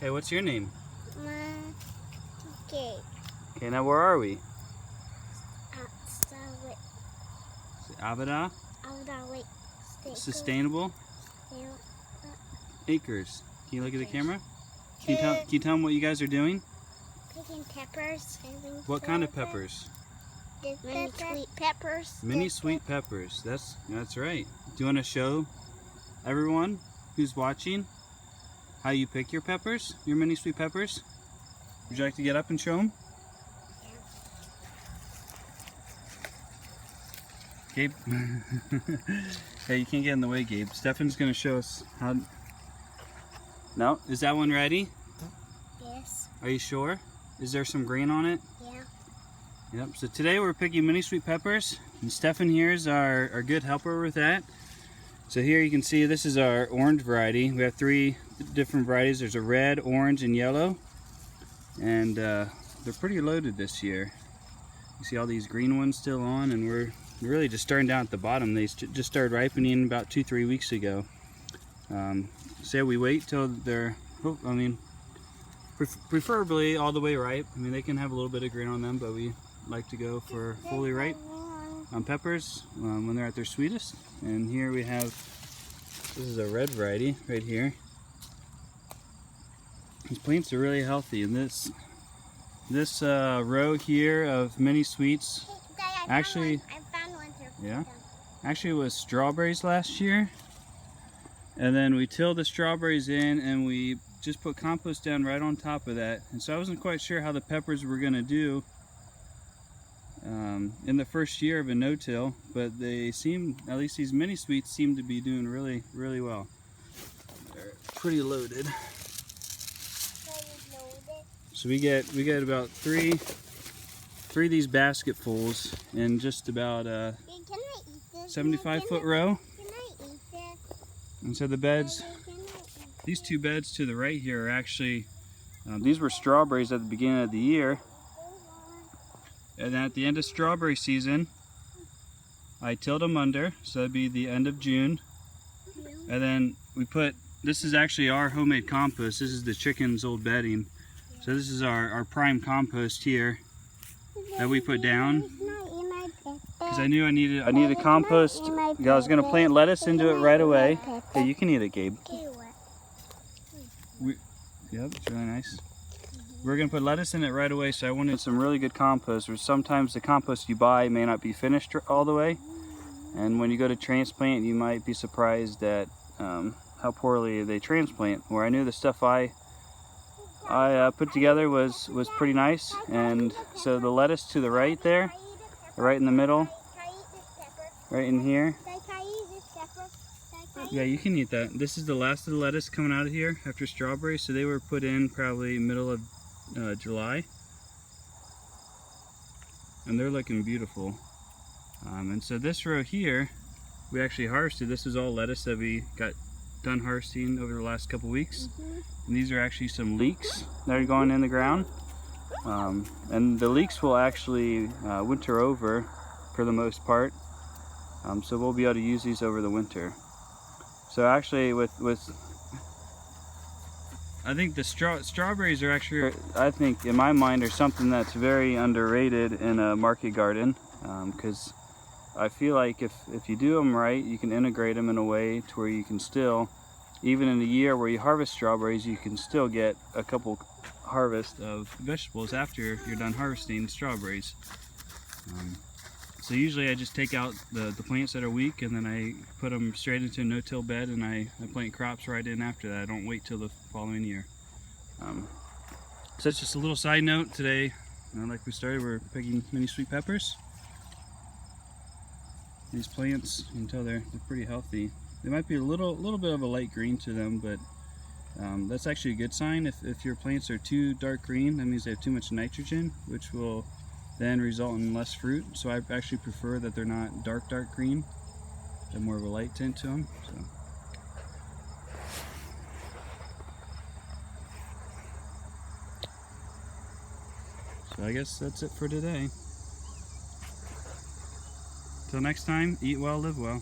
Hey, what's your name? Okay. Okay, now where are we? Starlight. Abada Starlight. Sustainable Acres. Can you look at the camera? Can you tell them what you guys are doing? Picking peppers. What kind of peppers? Mini sweet peppers. Mini sweet peppers. That's right. Do you want to show everyone who's watching how you pick your peppers, your mini sweet peppers? Would you like to get up and show them? Gabe? Hey, you can't get in the way, Gabe. Stefan's going to show us how... No? Is that one ready? Yes. Are you sure? Is there some green on it? Yeah. Yep. So today we're picking mini sweet peppers. And Stefan here is our good helper with that. So here you can see this is our orange variety. We have 3 different varieties. There's a red, orange, and yellow. And they're pretty loaded this year. You see all these green ones still on, and we're really just starting down at the bottom. They just started ripening about 2-3 weeks ago. So we wait till they're, preferably all the way ripe. I mean, they can have a little bit of green on them, but we like to go for fully ripe peppers when they're at their sweetest. And here we have, this is a red variety right here. These plants are really healthy, and this row here of mini sweets actually, yeah, actually it was strawberries last year, and then we tilled the strawberries in and we just put compost down right on top of that. And so I wasn't quite sure how the peppers were gonna do in the first year of a no-till, but they seem, at least these mini sweets seem to be doing really, really well. They're pretty loaded. So we get about three of these basketfuls in just about a 75-foot row. And so the beds, these 2 beds to the right here are actually, these were strawberries at the beginning of the year. And then at the end of strawberry season, I tilled them under, so that'd be the end of June. And then we put, this is actually our homemade compost. This is the chicken's old bedding. So this is our prime compost here that we put down. Because I knew I needed compost. I was gonna plant lettuce into it right away. Hey, you can eat it, Gabe. Yep, it's really nice. We're gonna put lettuce in it right away, so I wanted some really good compost. Or sometimes the compost you buy may not be finished all the way, and when you go to transplant, you might be surprised at how poorly they transplant. Where I knew the stuff I put together was pretty nice. And so the lettuce to the right there, right in the middle, right in here. Yeah, you can eat that. This is the last of the lettuce coming out of here after strawberry, so they were put in probably middle of July, and they're looking beautiful. And so this row here, we actually harvested. This is all lettuce that we got done harvesting over the last couple weeks. And these are actually some leeks that are going in the ground. And the leeks will actually winter over for the most part. So we'll be able to use these over the winter. So actually I think the strawberries are actually, I think in my mind, are something that's very underrated in a market garden. Because I feel like if you do them right, you can integrate them in a way to where you can still, even in a year where you harvest strawberries, you can still get a couple harvests of vegetables after you're done harvesting strawberries. So usually I just take out the plants that are weak, and then I put them straight into a no-till bed, and I plant crops right in after that. I don't wait till the following year. So that's just a little side note today. Like we started, we're picking mini sweet peppers. These plants, you can tell they're pretty healthy. They might be a little bit of a light green to them, but that's actually a good sign. If your plants are too dark green, that means they have too much nitrogen, which will then result in less fruit. So I actually prefer that they're not dark green. They have more of a light tint to them. So I guess that's it for today. Till next time, eat well, live well.